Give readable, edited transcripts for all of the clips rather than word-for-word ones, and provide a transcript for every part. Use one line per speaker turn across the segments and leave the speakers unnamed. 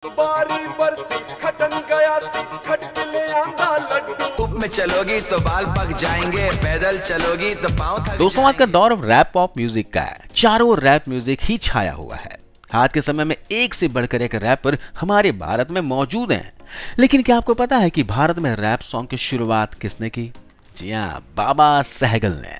बारी बरसी खटन गया सी खट ले आंदा लड्डू।
धूप में चलोगी तो बाल पक जाएंगे, पैदल चलोगी तो पाँव थक
दोस्तों आज का
जाएंगे।
दौर रैप पॉप म्यूजिक का है। चारों ओर रैप म्यूजिक ही छाया हुआ है। आज के समय में एक से बढ़कर एक रैपर हमारे भारत में मौजूद हैं। लेकिन क्या आपको पता है कि भारत में रैप सॉन्ग की शुरुआत किसने की? जी हाँ, बाबा सहगल ने।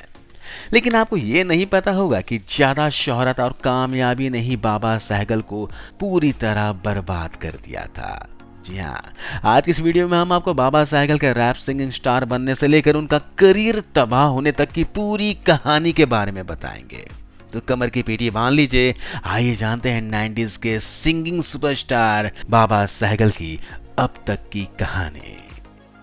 लेकिन आपको ये नहीं पता होगा कि ज्यादा शोहरत और कामयाबी ने ही बाबा सहगल को पूरी तरह बर्बाद कर दिया था। जी हाँ, आज की इस वीडियो में हम आपको बाबा सहगल के रैप सिंगिंग स्टार बनने से लेकर उनका करियर तबाह होने तक की पूरी कहानी के बारे में बताएंगे। तो कमर की पेटी बांध लीजिए, आइए जानते हैं 90s के सिंगिंग सुपरस्टार बाबा सहगल की अब तक की कहानी।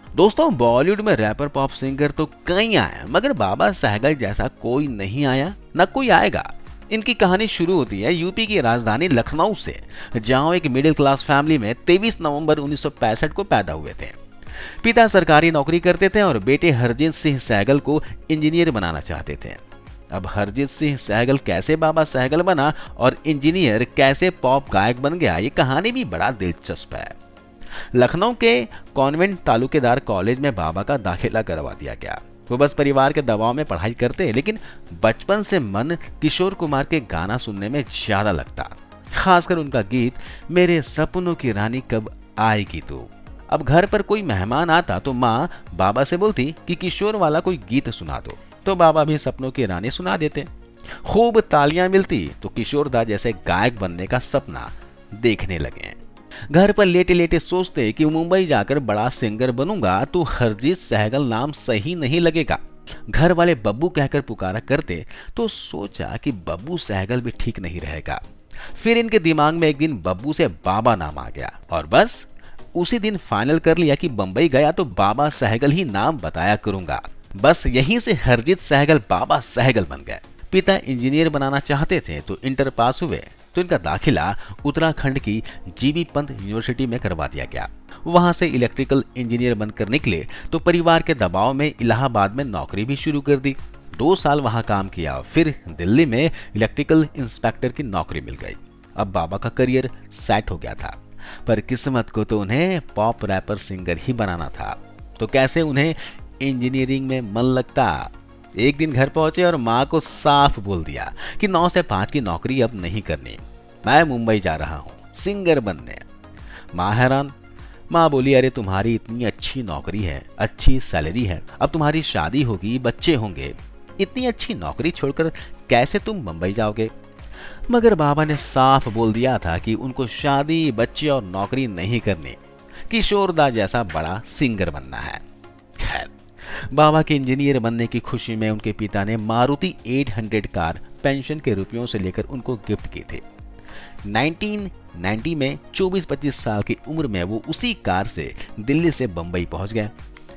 दोस्तों बॉलीवुड में रैपर पॉप सिंगर तो कई आए, मगर बाबा सहगल जैसा कोई नहीं आया, न कोई आएगा। इनकी कहानी शुरू होती है यूपी की राजधानी लखनऊ से, जहां एक मिडिल क्लास फैमिली में 23 नवंबर 1965 को पैदा हुए थे। पिता सरकारी नौकरी करते थे और बेटे हरजीत सिंह सहगल को इंजीनियर बनाना चाहते थे। अब हरजीत सिंह सहगल कैसे बाबा सहगल बना और इंजीनियर कैसे पॉप गायक बन गया, ये कहानी भी बड़ा दिलचस्प है। लखनऊ के कॉन्वेंट तालुकेदार कॉलेज में बाबा का दाखिला करवा दिया गया। वो बस परिवार के दबाव में पढ़ाई करते, लेकिन बचपन से मन किशोर कुमार के गाना सुनने में ज्यादा लगता, खासकर उनका गीत मेरे सपनों की रानी कब आएगी तू। अब घर पर कोई मेहमान आता तो माँ बाबा से बोलती कि किशोर वाला कोई गीत सुना दो, तो बाबा भी सपनों की रानी सुना देते। खूब तालियां मिलती तो किशोर दा जैसे गायक बनने का सपना देखने लगे। घर पर लेटे लेटे सोचते कि मुंबई जाकर बड़ा सिंगर बनूंगा तो हरजीत सहगल नाम सही नहीं लगेगा। घर वाले बब्बू कहकर पुकारा करते तो सोचा कि बब्बू सहगल भी ठीक नहीं रहेगा। फिर इनके दिमाग में एक दिन बब्बू से बाबा नाम आ गया और बस उसी दिन फाइनल कर लिया कि बंबई गया तो बाबा सहगल ही नाम बताया करूंगा। बस यहीं से हरजीत सहगल बाबा सहगल बन गए। पिता इंजीनियर बनाना चाहते थे तो इंटर पास हुए तो इनका दाखिला उत्तराखंड की जीबी पंत यूनिवर्सिटी में करवा दिया गया। वहां से इलेक्ट्रिकल इंजीनियर बनकर निकले तो परिवार के दबाव में इलाहाबाद में नौकरी भी शुरू कर दी। 2 साल वहां काम किया, फिर दिल्ली में इलेक्ट्रिकल इंस्पेक्टर की नौकरी मिल गई। अब बाबा का करियर सेट हो गया था, पर किस्मत को तो उन्हें पॉप रैपर सिंगर ही बनाना था। तो कैसे उन्हें इंजीनियरिंग में मन लगता। एक दिन घर पहुंचे और माँ को साफ बोल दिया कि 9 से 5 की नौकरी अब नहीं करनी, मैं मुंबई जा रहा हूँ सिंगर बनने। माँ हैरान। माँ बोली अरे तुम्हारी इतनी अच्छी नौकरी है, अच्छी सैलरी है, अब तुम्हारी शादी होगी, बच्चे होंगे, इतनी अच्छी नौकरी छोड़कर कैसे तुम मुंबई जाओगे। मगर बाबा ने साफ बोल दिया था कि उनको शादी, बच्चे और नौकरी नहीं करनी, किशोर दा जैसा बड़ा सिंगर बनना है। खैर, बाबा के इंजीनियर बनने की खुशी में उनके पिता ने मारुति 800 कार पेंशन के रुपयों से लेकर उनको गिफ्ट की थी। 1990 में 24-25 साल की उम्र में वो उसी कार से दिल्ली से बंबई पहुंच गए।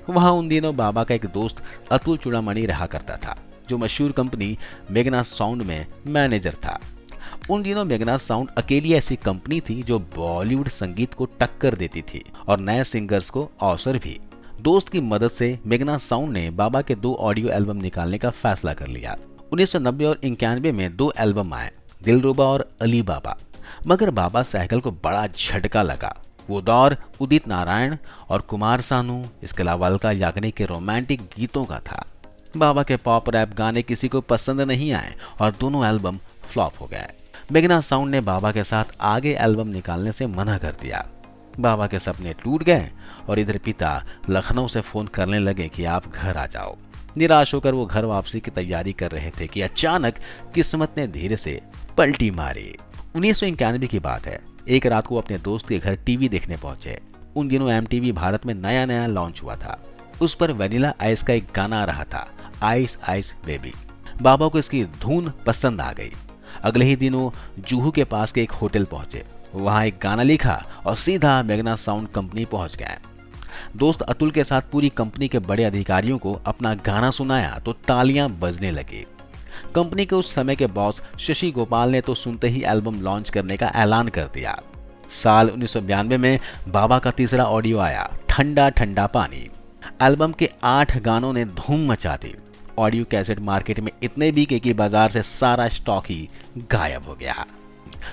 वहां उन दिनों बाबा का एक दोस्त अतुल चूड़ामणि रहा करता था, जो मशहूर कंपनी मेघना साउंड में मैनेजर था। उन दिनों मेघना साउंड अकेली ऐसी कंपनी थी जो बॉलीवुड संगीत को टक्कर देती थी और नए सिंगर्स को अवसर भी। दोस्त की मदद से मेघना साउंड ने बाबा के 2 ऑडियो एल्बम निकालने का फैसला कर लिया। 1990 और 91 में 2 एल्बम आए, दिलरुबा और अली बाबा। मगर बाबा सहगल को बड़ा झटका लगा। वो दौर उदित नारायण और कुमार सानू, इसके अलावा अलका याग्निक के रोमांटिक गीतों का था। बाबा के पॉप रैप गाने किसी को पसंद नहीं आए और दोनों एल्बम फ्लॉप हो गए। मेघना साउंड ने बाबा के साथ आगे एल्बम निकालने से मना कर दिया। बाबा के सपने टूट गए और इधर पिता लखनऊ से फोन करने लगे कि आप घर आ जाओ। निराश होकर वो घर वापसी की तैयारी कर रहे थे कि अचानक किस्मत ने धीरे से पलटी मारी। 1991 की बात है। एक रात को अपने दोस्त के घर टीवी देखने पहुंचे। उन दिनों एमटीवी भारत में नया नया लॉन्च हुआ था। उस पर वनीला आइस का एक गाना आ रहा था, आइस आइस बेबी। बाबा को इसकी धुन पसंद आ गई। अगले ही दिनों जुहू के पास के एक होटल पहुंचे, वहां एक गाना लिखा और सीधा मेघना साउंड कंपनी पहुंच गए। दोस्त अतुल के साथ पूरी कंपनी के बड़े अधिकारियों को अपना गाना सुनाया तो तालियां बजने लगी। कंपनी के उस समय के बॉस शशि गोपाल ने तो सुनते ही एल्बम लॉन्च करने का ऐलान कर दिया। साल 1992 में बाबा का तीसरा ऑडियो आया, ठंडा ठंडा पानी। एल्बम के 8 गानों ने धूम मचा दी। ऑडियो कैसेट मार्केट में इतने बिके कि बाजार से सारा स्टॉक ही गायब हो गया।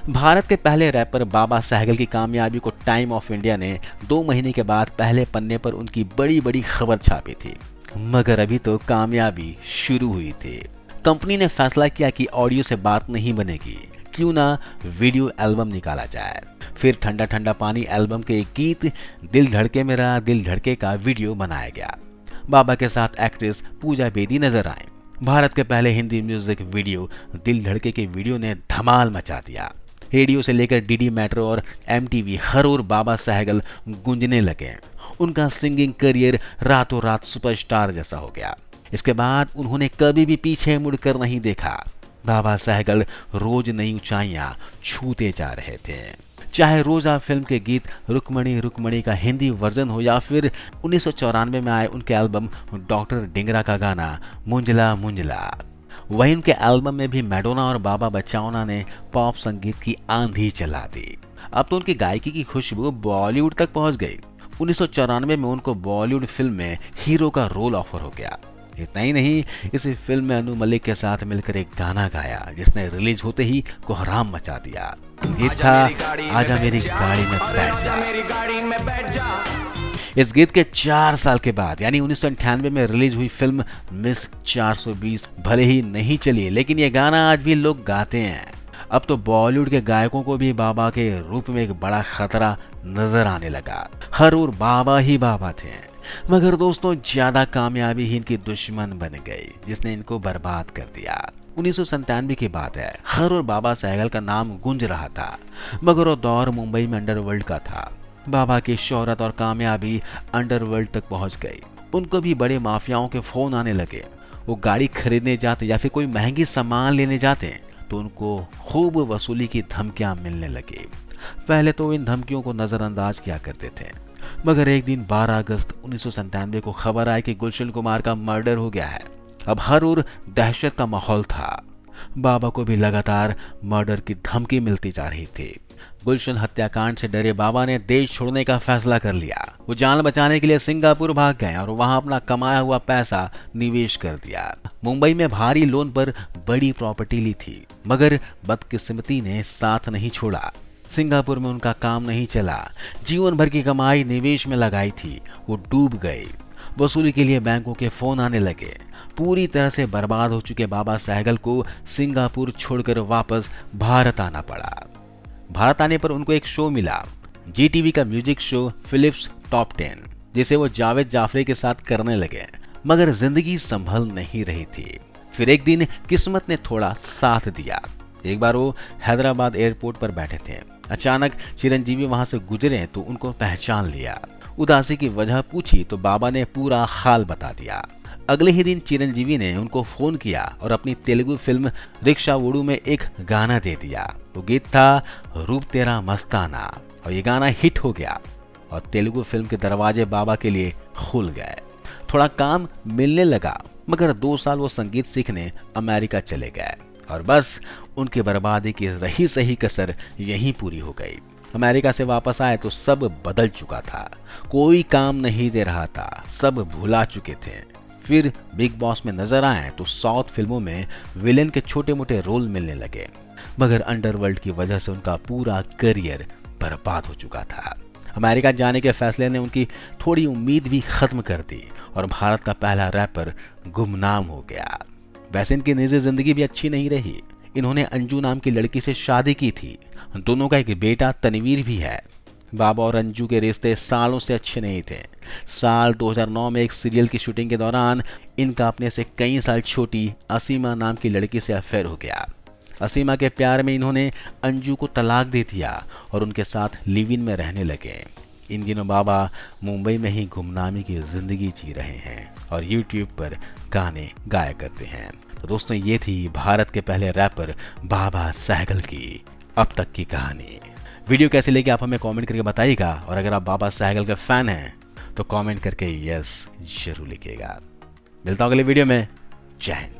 भारत के पहले रैपर बाबा सहगल की कामयाबी को टाइम ऑफ इंडिया ने 2 महीने के बाद पहले पन्ने पर उनकी बड़ी बड़ी खबर छापी थी। मगर अभी तो कामयाबी शुरू हुई थी। कंपनी ने फैसला किया कि ऑडियो से बात नहीं बनेगी, क्यों ना वीडियो एल्बम निकाला जाए। फिर ठंडा ठंडा पानी एल्बम के एक गीत दिल धड़के मेरा दिल धड़के का वीडियो बनाया गया। बाबा के साथ एक्ट्रेस पूजा बेदी नजर आए। भारत के पहले हिंदी म्यूजिक वीडियो दिल धड़के के वीडियो ने धमाल मचा दिया। रेडियो से लेकर डीडी मेट्रो और एमटीवी हर ओर बाबा सहगल गूंजने लगे। उनका सिंगिंग करियर रातों रात सुपरस्टार जैसा हो गया। इसके बाद उन्होंने कभी भी पीछे मुड़कर नहीं देखा। बाबा सहगल रोज नई ऊंचाइयां छूते जा रहे थे। चाहे रोजा फिल्म के गीत रुक्मणी रुक्मणी का हिंदी वर्जन हो या फिर 1994 में आए उनके एल्बम डॉक्टर डिंगरा का गाना मुंजला मुंजला। वहीं उनके एल्बम में भी मैडोना और बाबा बच्चाओना ने पॉप संगीत की आंधी चला दी। अब तो उनकी गायकी की खुशबू बॉलीवुड तक पहुंच गई। 1994 में उनको बॉलीवुड फिल्म में हीरो का रोल ऑफर हो गया। इतना ही नहीं, इसी फिल्म में अनु मलिक के साथ मिलकर एक गाना गाया जिसने रिलीज होते ही कोहराम मचा दिया। गीत था आजा मेरी गाड़ी में बैठ जा। इस गीत के 4 साल के बाद यानी 1998 में रिलीज हुई फिल्म मिस 420 भले ही नहीं चली, लेकिन ये गाना आज भी लोग गाते हैं। अब तो बॉलीवुड के गायकों को भी बाबा के रूप में एक बड़ा खतरा नजर आने लगा। हर ओर बाबा ही बाबा थे। मगर दोस्तों, ज्यादा कामयाबी ही इनकी दुश्मन बन गई जिसने इनको बर्बाद कर दिया। 1997 की बात है। हर ओर बाबा सहगल का नाम गूंज रहा था, मगर वो दौर मुंबई में अंडरवर्ल्ड का था। बाबा की शोहरत और कामयाबी अंडरवर्ल्ड तक पहुंच गई। उनको भी बड़े माफियाओं के फोन आने लगे। वो गाड़ी खरीदने जाते या फिर कोई महंगी सामान लेने जाते तो उनको खूब वसूली की धमकियां मिलने लगी। पहले तो इन धमकियों को नजरअंदाज किया करते थे, मगर एक दिन 12 अगस्त 1997 को खबर आई कि गुलशन कुमार का मर्डर हो गया है। अब हर ओर दहशत का माहौल था। बाबा को भी लगातार मर्डर की धमकी मिलती जा रही थी। गुलशन हत्याकांड से डरे बाबा ने देश छोड़ने का फैसला कर लिया। वो जान बचाने के लिए सिंगापुर भाग गए और वहां अपना कमाया हुआ पैसा निवेश कर दिया। मुंबई में भारी लोन पर बड़ी प्रॉपर्टी ली थी, मगर बदकिस्मती ने साथ नहीं छोड़ा। सिंगापुर में उनका काम नहीं चला। जीवन भर की कमाई निवेश में लगाई थी, वो डूब गई। वसूली के लिए बैंकों के फोन आने लगे। पूरी तरह से बर्बाद हो चुके बाबा सहगल को सिंगापुर छोड़कर वापस भारत आना पड़ा। भारत आने पर उनको एक शो मिला, जीटीवी का म्यूजिक शो फिलिप्स टॉप 10, जिसे वो जावेद जाफरी के साथ करने लगे। मगर जिंदगी संभल नहीं रही थी। फिर एक दिन किस्मत ने थोड़ा साथ दिया। एक बार वो हैदराबाद एयरपोर्ट पर बैठे थे। अचानक चिरंजीवी वहां से गुजरे तो उनको पहचान लिया। उदासी की वजह पूछी तो बाबा ने पूरा हाल बता दिया। अगले ही दिन चिरंजीवी ने उनको फोन किया और अपनी तेलुगु फिल्म रिक्शा वुडू में एक गाना दे दिया। वो गीत था रूप तेरा मस्ताना, और ये गाना हिट हो गया और तेलुगु फिल्म के दरवाजे बाबा के लिए खुल गए। थोड़ा काम मिलने लगा, मगर 2 साल वो संगीत सीखने अमेरिका चले गए और बस उनकी बर्बादी की रही सही कसर यहीं पूरी हो गई। अमेरिका से वापस आए तो सब बदल चुका था। कोई काम नहीं दे रहा था, सब भुला चुके थे। फिर बिग बॉस में नजर आए तो साउथ फिल्मों में विलेन के छोटे मोटे रोल मिलने लगे, मगर अंडरवर्ल्ड की वजह से उनका पूरा करियर बर्बाद हो चुका था। अमेरिका जाने के फैसले ने उनकी थोड़ी उम्मीद भी खत्म कर दी और भारत का पहला रैपर गुमनाम हो गया। वैसे इनकी निजी जिंदगी भी अच्छी नहीं रही। इन्होंने अंजू नाम की लड़की से शादी की थी। दोनों का एक बेटा तनवीर भी है। बाबा और अंजू के रिश्ते सालों से अच्छे नहीं थे। साल 2009 में एक सीरियल की शूटिंग के दौरान इनका अपने से कई साल छोटी असीमा नाम की लड़की से अफेयर हो गया। असीमा के प्यार में इन्होंने अंजू को तलाक दे दिया और उनके साथ लिव इन में रहने लगे। इन दिनों बाबा मुंबई में ही गुमनामी की जिंदगी जी रहे हैं और यूट्यूब पर गाने गाया करते हैं। तो दोस्तों, ये थी भारत के पहले रैपर बाबा सहगल की अब तक की कहानी। वीडियो कैसी लगी आप हमें कमेंट करके बताइएगा, और अगर आप बाबा सहगल के फैन हैं तो कमेंट करके यस जरूर लिखिएगा। मिलता हूं अगले वीडियो में। जय हिंद।